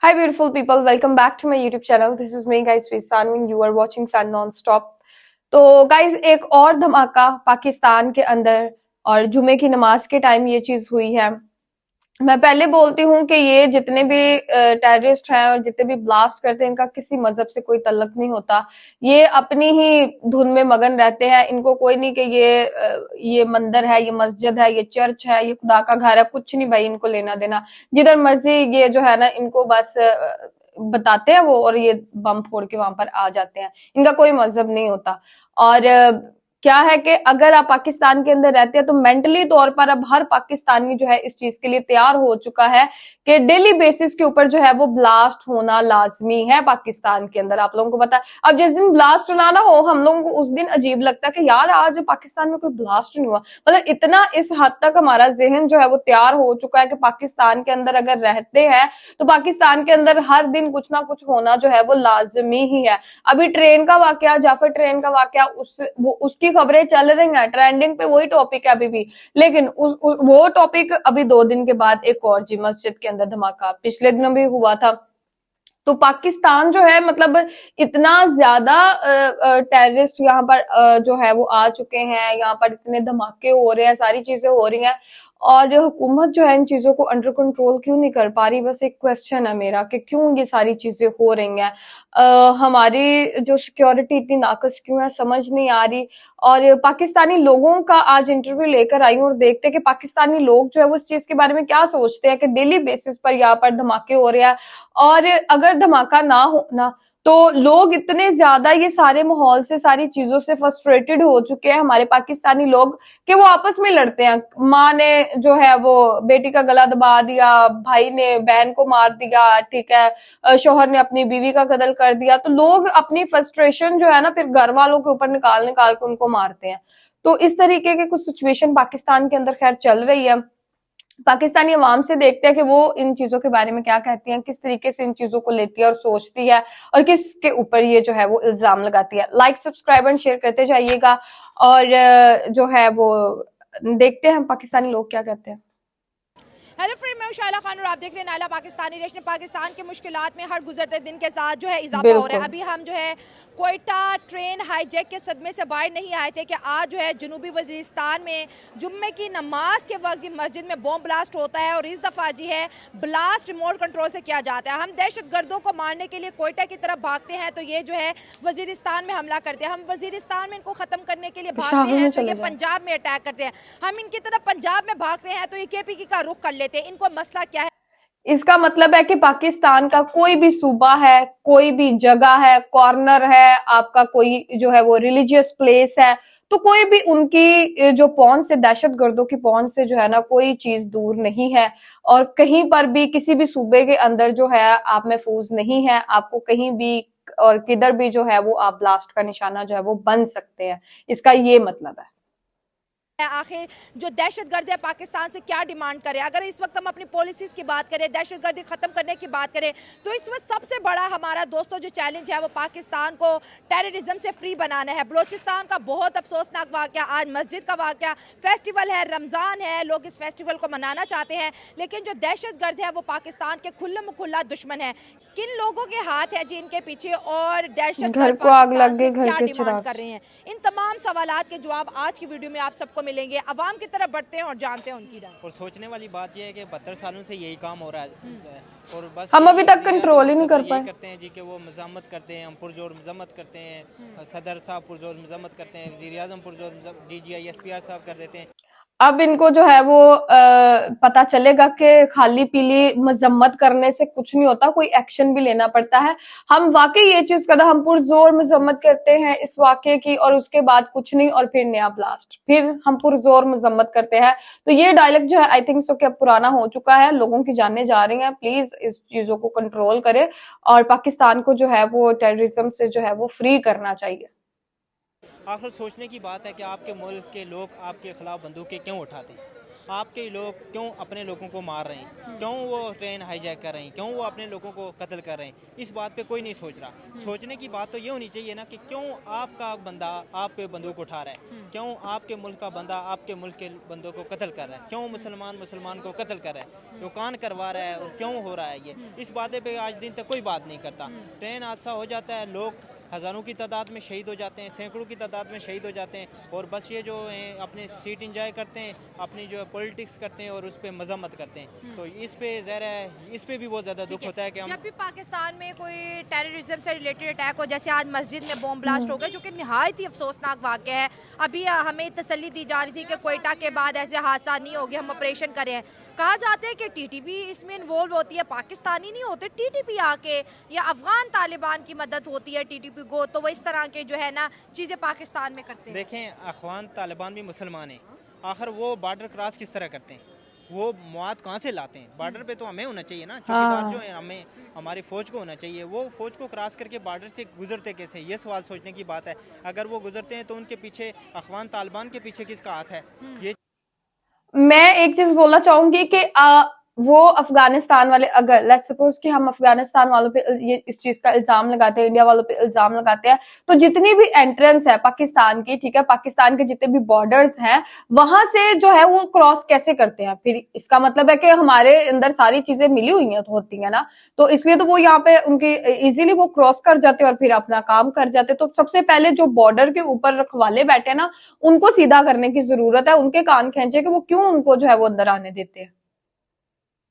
Hi, beautiful people. Welcome back to my YouTube channel. This is me, guys, with Sanu, and you are watching Sun Non-Stop. तो guys एक और धमाका पाकिस्तान के अंदर और जुमे की नमाज के टाइम ये चीज हुई है। मैं पहले बोलती हूँ कि ये जितने भी टेररिस्ट हैं और जितने भी ब्लास्ट करते हैं इनका किसी मजहब से कोई तल्लुक नहीं होता। ये अपनी ही धुन में मगन रहते हैं। इनको कोई नहीं कि ये मंदिर है, ये मस्जिद है, ये चर्च है, ये खुदा का घर है, कुछ नहीं भाई इनको लेना देना। जिधर मर्जी ये जो है ना इनको बस बताते हैं वो और ये बम फोड़ के वहां पर आ जाते हैं। इनका कोई मजहब नहीं होता। और क्या है कि अगर आप पाकिस्तान के अंदर रहते हैं तो मेंटली तौर पर अब हर पाकिस्तानी जो है इस चीज के लिए तैयार हो चुका है कि डेली बेसिस के ऊपर जो है वो ब्लास्ट होना लाजमी है पाकिस्तान के अंदर। आप लोगों को पता है, अब जिस दिन ब्लास्ट ना ना हो हम लोगों को उस दिन अजीब लगता है कि यार आज पाकिस्तान में कोई ब्लास्ट नहीं हुआ। मतलब इतना इस हद तक हमारा जहन जो है वो तैयार हो चुका है कि पाकिस्तान के अंदर अगर रहते हैं तो पाकिस्तान के अंदर हर दिन कुछ ना कुछ होना जो है वो लाजमी ही है। अभी ट्रेन का वाकया, जाफर ट्रेन का वाकया, उसकी खबरें चल रही हैं, ट्रेंडिंग पे वही टॉपिक है अभी भी। लेकिन वो टॉपिक अभी 2 दिन के बाद एक और जी मस्जिद के अंदर धमाका पिछले दिन भी हुआ था। तो पाकिस्तान जो है मतलब इतना ज्यादा टेररिस्ट यहाँ पर जो है वो आ चुके हैं, यहाँ पर इतने धमाके हो रहे हैं, सारी चीजें हो रही हैं और हुकूमत जो है इन चीजों को अंडर कंट्रोल क्यों नहीं कर पा रही। बस एक क्वेश्चन है मेरा कि क्यों ये सारी चीजें हो रही हैं। हमारी जो सिक्योरिटी इतनी नाकस क्यों है समझ नहीं आ रही। और पाकिस्तानी लोगों का आज इंटरव्यू लेकर आई हूँ और देखते हैं कि पाकिस्तानी लोग जो है वो इस चीज के बारे में क्या सोचते हैं कि डेली बेसिस पर यहाँ पर धमाके हो रहे हैं। और अगर धमाका ना हो ना तो लोग इतने ज्यादा ये सारे माहौल से, सारी चीजों से फ्रस्ट्रेटेड हो चुके हैं हमारे पाकिस्तानी लोग कि वो आपस में लड़ते हैं। माँ ने जो है वो बेटी का गला दबा दिया, भाई ने बहन को मार दिया, ठीक है, शोहर ने अपनी बीवी का कत्ल कर दिया। तो लोग अपनी फ्रस्ट्रेशन जो है ना फिर घर वालों के ऊपर निकाल निकाल के उनको मारते हैं। तो इस तरीके के कुछ सिचुएशन पाकिस्तान के अंदर खैर चल रही है। पाकिस्तानी अवाम से देखते हैं कि वो इन चीजों के बारे में क्या कहती हैं, किस तरीके से इन चीजों को लेती है और सोचती है और किसके ऊपर ये जो है वो इल्जाम लगाती है। लाइक, सब्सक्राइब एंड शेयर करते जाइएगा और जो है वो देखते हैं पाकिस्तानी लोग क्या कहते हैं। हेलो फ्रेंड, मैं शाइला खान और आप देख रहे हैं नायला पाकिस्तानी नेशन। पाकिस्तान के मुश्किलात में हर गुजरते दिन के साथ जो है इजाफा हो रहा है। अभी हम जो है कोयटा ट्रेन हाईजैक के सदमे से बाहर नहीं आए थे कि आज जो है जनूबी वजीरिस्तान में जुम्मे की नमाज के वक्त मस्जिद में बॉम्ब ब्लास्ट होता है और इस दफ़ा जी है ब्लास्ट रिमोट कंट्रोल से किया जाता है। हम दहशत गर्दों को मारने के लिए कोयटा की तरफ भागते हैं तो ये जो है वजीरिस्तान में हमला करते हैं। हम वजीरिस्तान में इनको ख़त्म करने के लिए भागते हैं तो ये पंजाब में अटैक करते हैं। हम इनकी तरफ पंजाब में भागते हैं तो ये KPK का रुख कर लेते हैं। इनको मसला क्या है? इसका मतलब है कि पाकिस्तान का कोई भी सूबा है, कोई भी जगह है, कॉर्नर है, आपका कोई जो है वो रिलीजियस प्लेस है, तो कोई भी उनकी जो पहुंच से, दहशत गर्दों की पहुंच से जो है ना कोई चीज दूर नहीं है। और कहीं पर भी किसी भी सूबे के अंदर जो है आप महफूज नहीं है। आपको कहीं भी और किधर भी जो है वो आप ब्लास्ट का निशाना जो है वो बन सकते हैं। इसका ये मतलब है। आखिर जो दहशतगर्द है पाकिस्तान से क्या डिमांड करें? अगर इस वक्त हम अपनी पॉलिसीज की बात करें, दहशतगर्दी खत्म करने की बात करें तो इस वक्त सबसे बड़ा हमारा दोस्तों जो चैलेंज है वो पाकिस्तान को टेररिज्म से फ्री बनाना है। बलोचिस्तान का बहुत अफसोसनाक वाकया, आज मस्जिद का वाकया, फेस्टिवल है, रमजान है, लोग इस फेस्टिवल को मनाना चाहते हैं लेकिन जो दहशतगर्द है वो पाकिस्तान के खुल्ला दुश्मन है। किन लोगों के हाथ है जी इनके पीछे और दहशतगर्द को आग लग गई, घर क्या के डिमांड कर रहे हैं? इन तमाम सवालात के जवाब आज की वीडियो में आप सबको मिलेंगे। अवाम की तरफ बढ़ते हैं और जानते हैं उनकी राय। और सोचने वाली बात यह है कि 72 सालों से यही काम हो रहा है और बस हम अभी तक कंट्रोल ही नहीं कर पाए। करते हैं जी कि वो मजम्मत करते हैं, हम पुरजोर मजम्मत करते हैं, सदर साहब पुरजोर मजम्मत करते हैं, वज़ीर आज़म पुरजोर, DGI SPR साहब कर देते हैं। अब इनको जो है वो पता चलेगा कि खाली पीली मजम्मत करने से कुछ नहीं होता, कोई एक्शन भी लेना पड़ता है। हम वाकई ये चीज कदा हम पुरजोर मजम्मत करते हैं इस वाकये की और उसके बाद कुछ नहीं और फिर नया ब्लास्ट, फिर हम पुरजोर मजम्मत करते हैं। तो ये डायलॉग जो है आई थिंक सो कि अब पुराना हो चुका है, लोगों की जाने जा रही हैं। प्लीज इस चीजों को कंट्रोल करें और पाकिस्तान को जो है वो टेररिज्म से जो है वो फ्री करना चाहिए। आखिर सोचने की बात है कि आपके मुल्क के लोग आपके खिलाफ बंदूकें क्यों उठाते हैं? आपके लोग क्यों अपने लोगों को मार रहे हैं, क्यों वो ट्रेन हाईजैक कर रहे हैं, क्यों वो अपने लोगों को कत्ल कर रहे हैं, इस बात पे कोई नहीं सोच रहा। सोचने की बात तो ये होनी चाहिए ना कि क्यों आपका बंदा आप पे बंदूक उठा रहा है, क्यों आपके मुल्क का बंदा आपके मुल्क के बंदों को कत्ल कर रहा है, क्यों मुसलमान को कत्ल कर रहा है, वो कौन करवा रहा है और क्यों हो रहा है ये, इस बातें पे आज दिन तक कोई बात नहीं करता। ट्रेन हादसा हो जाता है, लोग हज़ारों की तादाद में शहीद हो जाते हैं, सैकड़ों की तादाद में शहीद हो जाते हैं, और बस ये जो हैं अपने सीट इंजॉय करते हैं, अपनी जो पॉलिटिक्स करते हैं और उस पर मजम्मत करते हैं। तो इस पे ज़रा इस पे भी बहुत ज़्यादा दुख होता है कि हम जब भी पाकिस्तान में कोई टेररिज्म से रिलेटेड अटैक हो, जैसे आज मस्जिद में बॉम्ब ब्लास्ट हो गया, जो कि निहायत ही अफसोसनाक वाक़या है। अभी हमें तसल्ली दी जा रही थी कि कोयटा के बाद ऐसे हादसा नहीं होंगे, हम ऑपरेशन करें हैं। कहा जाता है कि टीटीपी इसमें इन्वॉल्व होती है, पाकिस्तानी नहीं होते टीटीपी आके, या अफगान तालिबान की मदद होती है टीटीपी को, तो वो इस तरह के जो है ना चीज़ें पाकिस्तान में करते हैं। देखें, अफगान तालिबान भी मुसलमान हैं, आखिर वो बॉर्डर क्रॉस किस तरह करते हैं, वो मवाद कहाँ से लाते हैं? बॉर्डर पे तो हमें होना चाहिए ना, चौकीदार जो है हमें, हमारी फ़ौज को होना चाहिए। वो फ़ौज को क्रॉस करके बॉर्डर से गुजरते कैसे, ये सवाल सोचने की बात है। अगर वो गुजरते हैं तो उनके पीछे अफगान तालिबान के पीछे किसका हाथ है? ये मैं एक चीज बोलना चाहूंगी कि वो अफगानिस्तान वाले, अगर लेट्स सपोज कि हम अफगानिस्तान वालों पे ये इस चीज का इल्जाम लगाते हैं, इंडिया वालों पे इल्जाम लगाते हैं, तो जितनी भी एंट्रेंस है पाकिस्तान की, ठीक है, पाकिस्तान के जितने भी बॉर्डर्स हैं, वहां से जो है वो क्रॉस कैसे करते हैं? फिर इसका मतलब है कि हमारे अंदर सारी चीजें मिली हुई हैं, तो होती है ना, तो इसलिए तो वो यहाँ पे उनके इजीली वो क्रॉस कर जाते और फिर अपना काम कर जाते। तो सबसे पहले जो बॉर्डर के ऊपर रखवाले बैठे ना, उनको सीधा करने की जरूरत है, उनके कान खींचे कि वो क्यों उनको जो है वो अंदर आने देते हैं।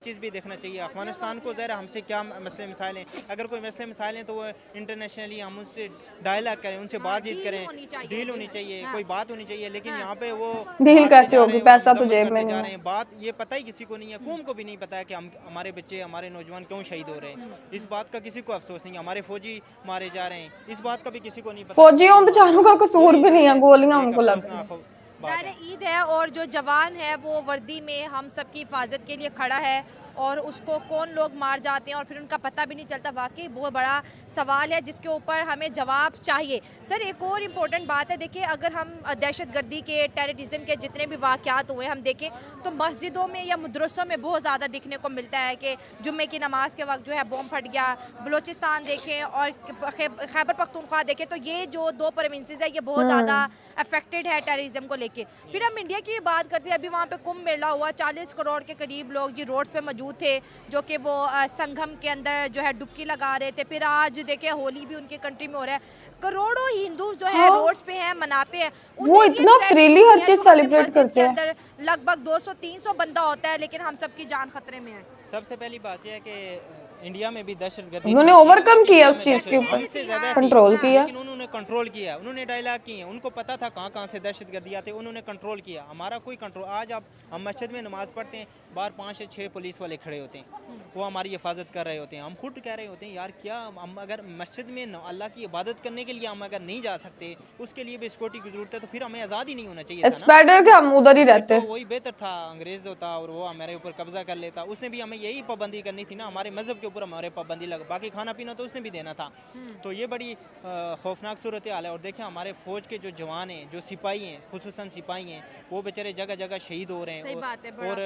चीज़ भी देखना चाहिए। अफगानिस्तान को ज़रा हमसे क्या मसले मसाइल हैं, अगर कोई मसले मसाइल हैं तो वो इंटरनेशनली हम उनसे डायलॉग करें, उनसे बातचीत करें, डील होनी चाहिए, कोई बात होनी चाहिए। लेकिन यहाँ पे वो डील बात कैसे जा होगी? रहे हैं, पैसा तो मजम्मत जेब में करते जा नहीं रहे है। हैं। बात ये पता ही किसी को नहीं है, कौम को भी नहीं पता है कि हम, हमारे बच्चे, हमारे नौजवान क्यों शहीद हो रहे हैं। इस बात का किसी को अफसोस नहीं है। हमारे फौजी मारे जा रहे हैं, इस बात का भी किसी को नहीं पता। फौजियों बेचारों का कसूर भी नहीं है, गोलियां एक उनको लगती हैं। अफसोसनाक बात ज़ाहिर है। है ईद है और जो जवान है वो वर्दी में हम सब की हिफाजत के लिए खड़ा है, और उसको कौन लोग मार जाते हैं और फिर उनका पता भी नहीं चलता। वाकई बहुत बड़ा सवाल है जिसके ऊपर हमें जवाब चाहिए। सर, एक और इम्पोर्टेंट बात है, देखिए अगर हम दहशतगर्दी के, टेररिज्म के जितने भी वाक़यात हुए हम देखें तो मस्जिदों में या मदरसों में बहुत ज़्यादा देखने को मिलता है कि जुम्मे की नमाज के वक्त जो है बॉम्ब फट गया। बलूचिस्तान देखें और खैबर पख्तूनख्वा देखें तो ये जो दो प्रोविंसेस है ये बहुत ज़्यादा अफेक्टेड है टेररिज्म को लेके। फिर हम इंडिया की बात करते हैं, अभी वहाँ पे कुंभ मेला हुआ, 40 करोड़ के करीब लोग जी रोड्स पे मौजूद थे, जो कि वो संगम के अंदर जो है डुबकी लगा रहे थे। फिर आज देखिए होली भी उनके कंट्री में हो रहा है, करोड़ों हिंदूज जो है रोड्स पे हैं, मनाते हैं। वो इतना फ्रीली हर चीज सेलिब्रेट करते हैं। अंदर लगभग 200-300 बंदा होता है, लेकिन हम सबकी जान खतरे में है। सबसे पहली बात यह है कि इंडिया में भी दहशतगर्दी उन्होंने थी। ओवरकम किया उस में चीज के ऊपर, हमसे ज़्यादा थी, कंट्रोल किया। लेकिन उन्होंने कंट्रोल किया, उन्होंने डायलॉग किए, उनको पता था कहाँ कहाँ से दहशतगर्दी आते, उन्होंने कंट्रोल किया। हमारा कोई कंट्रोल, आज आप हम मस्जिद में नमाज़ पढ़ते हैं, बाहर 5 से 6 पुलिस वाले खड़े होते हैं, वो हमारी हिफाजत कर रहे होते हैं। हम खुद कह रहे होते हैं यार, क्या हम अगर मस्जिद में अल्लाह की इबादत करने के लिए हम अगर नहीं जा सकते, उसके लिए भी सिक्योरिटी की जरूरत है, तो फिर हमें आज़ाद ही नहीं होना चाहिए इट्स था ना। बेटर कि हम उधर ही रहते। तो वही बेहतर था, अंग्रेज होता और वो हमारे ऊपर कब्जा कर लेता। उसने भी हमें यही पाबंदी करनी थी ना, हमारे मजहब के ऊपर हमारे पाबंदी लगा, बाकी खाना पीना तो उसने भी देना था। तो ये बड़ी खौफनाक सूरत हाल है। और देखें हमारे फौज के जो जवान हैं, जो सिपाही हैं, खुसूसन सिपाही हैं, वो बेचारे जगह जगह शहीद हो रहे सही हैं। बात है, बड़ा और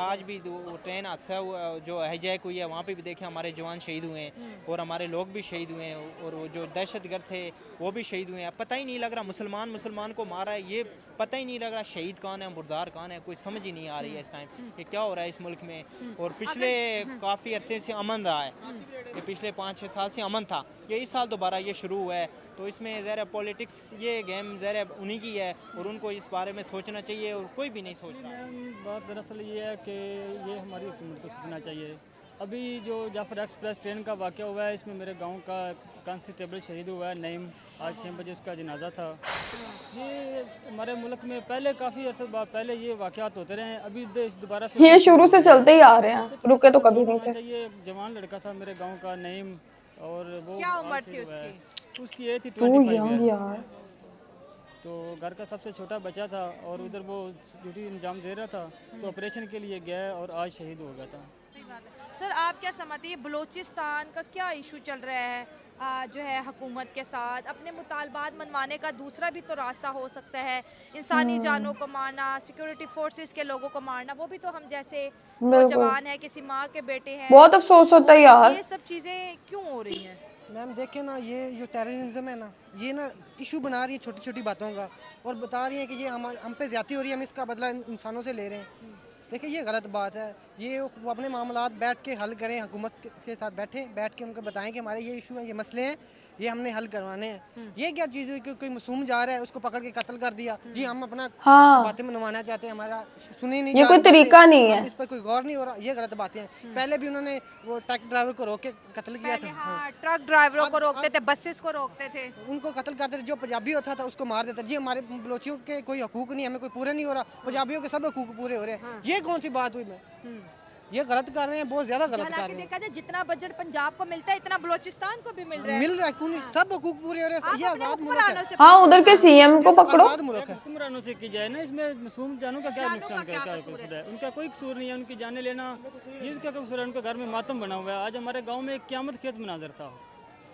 आज भी ट्रेन हादसा जो हाईजैक हुई है, वहाँ पे भी देखें हमारे जवान शहीद हुए हैं और हमारे लोग भी शहीद हुए हैं, और वो जो दहशतगर्द थे वो भी शहीद हुए हैं। पता ही नहीं लग रहा मुसलमान को मारा है, ये पता ही नहीं लग रहा शहीद कौन है, मुर्दार कौन है, कोई समझ ही नहीं आ रही है इस टाइम कि क्या हो रहा है इस मुल्क में। और पिछले काफ़ी अरसे से अमन रहा है, ये पिछले 5-6 साल से अमन था, ये इस साल दोबारा ये शुरू हुआ है। तो इसमें ज़रा पॉलिटिक्स, ये गेम ज़रा उन्हीं की है और उनको इस बारे में सोचना चाहिए, और कोई भी नहीं सोच रहा। बात दरअसल ये है कि ये हमारी हुकूमत को सोचना चाहिए। अभी जो जाफर एक्सप्रेस ट्रेन का वाक़या हुआ है, इसमें मेरे गांव का कांस्टेबल शहीद हुआ है, नईम, आज 6 बजे उसका जनाजा था। ये हमारे मुल्क में पहले काफ़ी अर्से बाद पहले ये वाक़यात होते रहे हैं, अभी दोबारा से ये शुरू से चलते ही आ रहे हैं, रुके तो कभी नहीं थे। चाहिए। जवान लड़का था मेरे गाँव का नईम, और वो क्या उम्र आज थी शहीद हुआ है। उसकी? उसकी एज थी टू 25 यंग है। यार। तो घर का सबसे छोटा बच्चा था और उधर वो ड्यूटी अंजाम दे रहा था, तो ऑपरेशन के लिए गया और आज शहीद हो गया था। सही बात है। सर, आप क्या समझते हैं बलूचिस्तान का क्या इशू चल रहा है? जो है हुकूमत के साथ अपने मुतालबात मनवाने का दूसरा भी तो रास्ता हो सकता है। इंसानी जानों को मारना, सिक्योरिटी फोर्सेस के लोगों को मारना, वो भी तो हम जैसे नौजवान है, किसी माँ के बेटे हैं। बहुत अफसोस होता है यार। ये सब चीज़ें क्यों हो रही हैं? मैम देखें ना, ये जो टेररिज्म है ना, ये ना इशू बना रही है छोटी छोटी बातों का, और बता रही है कि ये हम पे ज्यादती हो रही है, हम इसका बदला इंसानों से ले रहे हैं। देखिए ये गलत बात है। ये वो अपने मामलात बैठ के हल करें, हुकूमत के साथ बैठ के उनको बताएं कि हमारे ये इशू हैं, ये मसले हैं, ये हमने हल करवाने हैं। ये क्या चीज़ हुई कि कोई मासूम जा रहा है, उसको पकड़ के कत्ल कर दिया जी, हम अपना हाँ, बातें मनवाना चाहते हैं, हमारा सुनी नहीं ये जा कोई रही बातें, तरीका नहीं है। इस पर कोई गौर नहीं हो रहा, ये गलत बातें हैं। पहले भी उन्होंने वो ट्रक ड्राइवर को रोक के कत्ल किया पहले था। हाँ, ट्रक ड्राइवरों को रोकते थे, बसेस को रोकते थे। उनको कत्ल करते थे, जो पंजाबी होता था उसको मार देता। जी हमारे बलोचियों के कोई हकूक नहीं, हमें कोई पूरे नहीं हो रहा, पंजाबियों के सब हकूक पूरे हो रहे हैं। ये कौन सी बात हुई? मैं ये गलत कर रहे हैं, बहुत ज्यादा गलत कर हालांकि रहे हैं। देखा जाए जितना बजट पंजाब को मिलता है इतना बलूचिस्तान को भी मिल रहा है। मिल रहा है, क्यों नहीं? सब हकूक पूरे हो रहे हैं। ये आप अपने आज़ाद मुल्क हुक्मरानों है, से हाँ, उधर के सीएम को ये पकड़ो। आज़ाद मुल्क है। हुक्मरानों से की जाए ना, इसमें मासूम जानों का क्या जानों नुकसान का क्या क्या कसूर कसूर है? उनका कोई कसूर नहीं है, उनकी जाने लेना ये क्या कसूर है? उनका घर में मातम बना हुआ है। आज हमारे गांव में एक क़यामत खेज मनाजर था।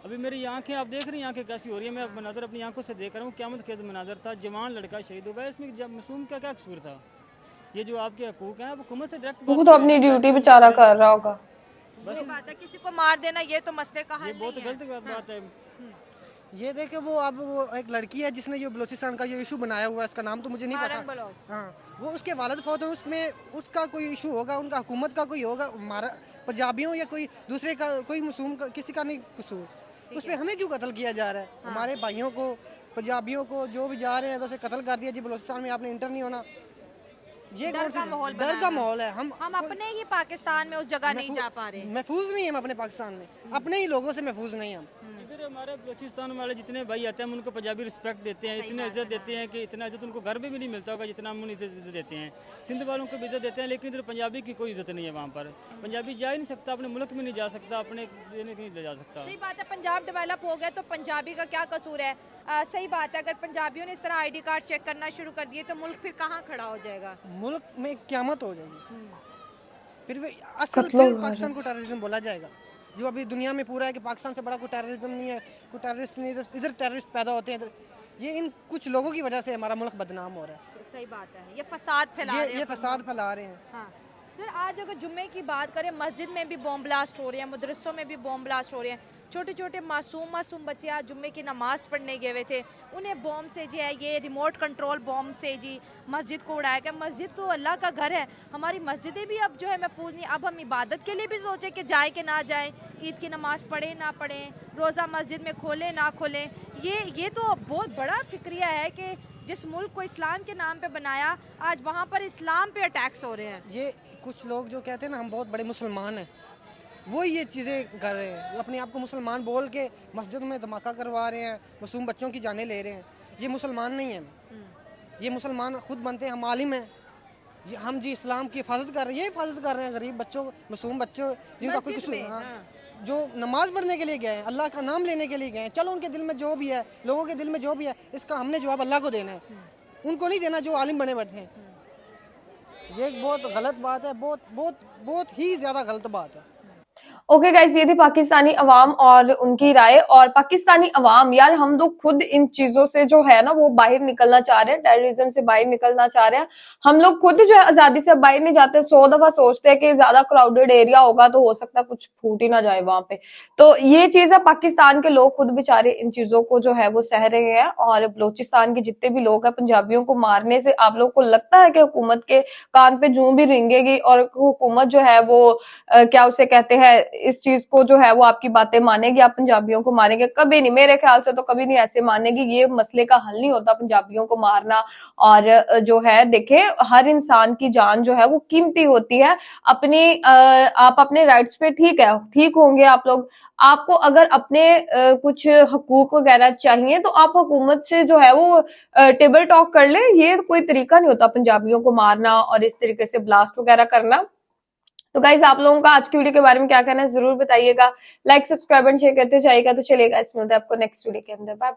अभी मेरी आंखें आप देख रही हैं, आंखें कैसी हो रही है, मैं मनाजर अपनी आंखों से देख रहा हूँ। क़यामत खेज मनाजर था, जवान लड़का शहीद हुआ है। इसमें मासूम का क्या कसूर था? ये जो आपके हकूक हैं, आप हुकूमत से डायरेक्ट वो तो अपनी ड्यूटी बेचारा कर रहा होगा। ये बात है, किसी को मार देना ये तो मसले का हल ये बहुत नहीं है। गलत बात है। ये देखे वो अब वो एक लड़की है जिसने ये बलूचिस्तान का ये इशू बनाया हुआ है, उसका नाम तो मुझे नहीं हारन पता। ब्लॉग। हाँ, वो उसके वालिद फौत है, उसमें उसका कोई इशू होगा, उनका हुकूमत का कोई होगा, हमारा पंजाबियों या कोई दूसरे का, कोई मासूम का, किसी का नहीं कसूर। उसमें हमें क्यों कत्ल किया जा रहा है? हमारे भाइयों को, पंजाबियों को जो भी जा रहे हैं तो उसे कत्ल कर दिया जी, बलूचिस्तान में आपने इंटर नहीं होना। ये डर कौन का सी माहौल डर बनाया का है। माहौल है? हम अपने ही पाकिस्तान में उस जगह नहीं जा पा रहे। महफूज नहीं है हम अपने पाकिस्तान में, अपने ही लोगों से महफूज नहीं हम। इधर हमारे बलूचिस्तान वाले जितने भाई आते हैं, हम उनको पंजाबी रिस्पेक्ट देते हैं, इतनी इज्जत देते हैं कि इतना इज्जत उनको घर में भी नहीं मिलता होगा जितना हम उन्हें इज्जत देते हैं। सिंध वालों को भी इज्जत देते हैं, लेकिन इधर पंजाबी की कोई इज्जत नहीं है। वहाँ पर पंजाबी जा ही नहीं सकता, अपने मुल्क में नहीं जा सकता, अपने देने नहीं ले जा सकता। सही बात है, पंजाब डेवलप हो गया तो पंजाबी का क्या कसूर है? सही बात है, अगर पंजाबियों ने इस तरह आईडी कार्ड चेक करना शुरू कर दिए तो मुल्क फिर कहाँ खड़ा हो जाएगा? मुल्क में क़यामत हो जाएगी। फिर भी असल फिर पाकिस्तान को टेररिज्म बोला जाएगा, जो अभी दुनिया में पूरा है कि पाकिस्तान से बड़ा कोई टेररिज्म नहीं है, कोई टेररिस्ट नहीं है। इधर टेररिस्ट पैदा होते हैं, ये इन कुछ लोगों की वजह से हमारा मुल्क बदनाम हो रहा है। सही बात है, ये फसाद फैला रहे हैं। ये फसाद फैला रहे हैं। हाँ सर, आज अगर जुम्मे की बात करें, मस्जिद में भी बॉम्ब ब्लास्ट हो रहे हैं, मदरसों में भी बॉम्ब ब्लास्ट हो रहे हैं। छोटे छोटे मासूम बच्चे आज जुम्मे की नमाज पढ़ने गए हुए थे, उन्हें बॉम्ब से जो है ये रिमोट कंट्रोल बॉम्ब से जी मस्जिद को उड़ाया गया। मस्जिद तो अल्लाह का घर है, हमारी मस्जिदें भी अब जो है महफूज नहीं। अब हम इबादत के लिए भी सोचें कि जाए कि ना जाएं, ईद की नमाज पढ़ें ना पढ़ें, रोज़ा मस्जिद में खोलें ना खोलें। ये तो बहुत बड़ा फिक्रिया है कि जिस मुल्क को इस्लाम के नाम पे बनाया, आज वहाँ पर इस्लाम पे अटैक्स हो रहे हैं। ये कुछ लोग जो कहते हैं ना हम बहुत बड़े मुसलमान हैं, वो ये चीज़ें कर रहे हैं। वो अपने आप को मुसलमान बोल के मस्जिद में धमाका करवा रहे हैं, मासूम बच्चों की जानें ले रहे हैं। ये मुसलमान नहीं है, ये मुसलमान खुद बनते हैं, हम आलिम हैं, हम जी इस्लाम की हिफाजत कर रहे हैं। ये हिफाजत कर रहे हैं गरीब बच्चों, मासूम बच्चों जिनका कोई कसूर, जो नमाज पढ़ने के लिए गए हैं, अल्लाह का नाम लेने के लिए गए हैं। चलो उनके दिल में जो भी है, लोगों के दिल में जो भी है, इसका हमने जवाब अल्लाह को देना है, उनको नहीं देना जो आलिम बने बैठे हैं। ये एक बहुत गलत बात है, बहुत बहुत बहुत ही ज़्यादा गलत बात है। ओके गाइस, ये थी पाकिस्तानी अवाम और उनकी राय। और पाकिस्तानी अवाम यार, हम लोग खुद इन चीजों से जो है ना वो बाहर निकलना चाह रहे हैं, टेररिज्म से बाहर निकलना चाह रहे हैं। हम लोग खुद जो है आजादी से बाहर नहीं जाते, 100 दफा सोचते हैं कि ज्यादा क्राउडेड एरिया होगा तो हो सकता है कुछ फूट ही ना जाए वहां पे। तो ये चीज है, पाकिस्तान के लोग खुद बेचारे इन चीजों को जो है वो सह रहे हैं। और बलूचिस्तान के जितने भी लोग हैं, पंजाबियों को मारने से आप लोग को लगता है कि हुकूमत के कान पे जूं भी रेंगेगी और हुकूमत जो है वो क्या उसे कहते हैं, इस चीज को जो है वो आपकी बातें मानेगी, आप पंजाबियों को मानेंगे? कभी नहीं, मेरे ख्याल से तो कभी नहीं ऐसे मानेगी। ये मसले का हल नहीं होता पंजाबियों को मारना। और जो है देखे, हर इंसान की जान जो है वो कीमती होती है। अपनी आप अपने राइट्स पे ठीक है, ठीक होंगे आप लोग। आपको अगर अपने कुछ हकूक वगैरह चाहिए तो आप हुकूमत से जो है वो टेबल टॉक कर ले। ये कोई तरीका नहीं होता पंजाबियों को मारना और इस तरीके से ब्लास्ट वगैरह करना। तो गाइस, आप लोगों का आज की वीडियो के बारे में क्या कहना है जरूर बताइएगा। लाइक, सब्सक्राइब एंड शेयर करते जाइएगा। तो चलिएगा, इस मिलते हैं आपको नेक्स्ट वीडियो के अंदर। Bye bye.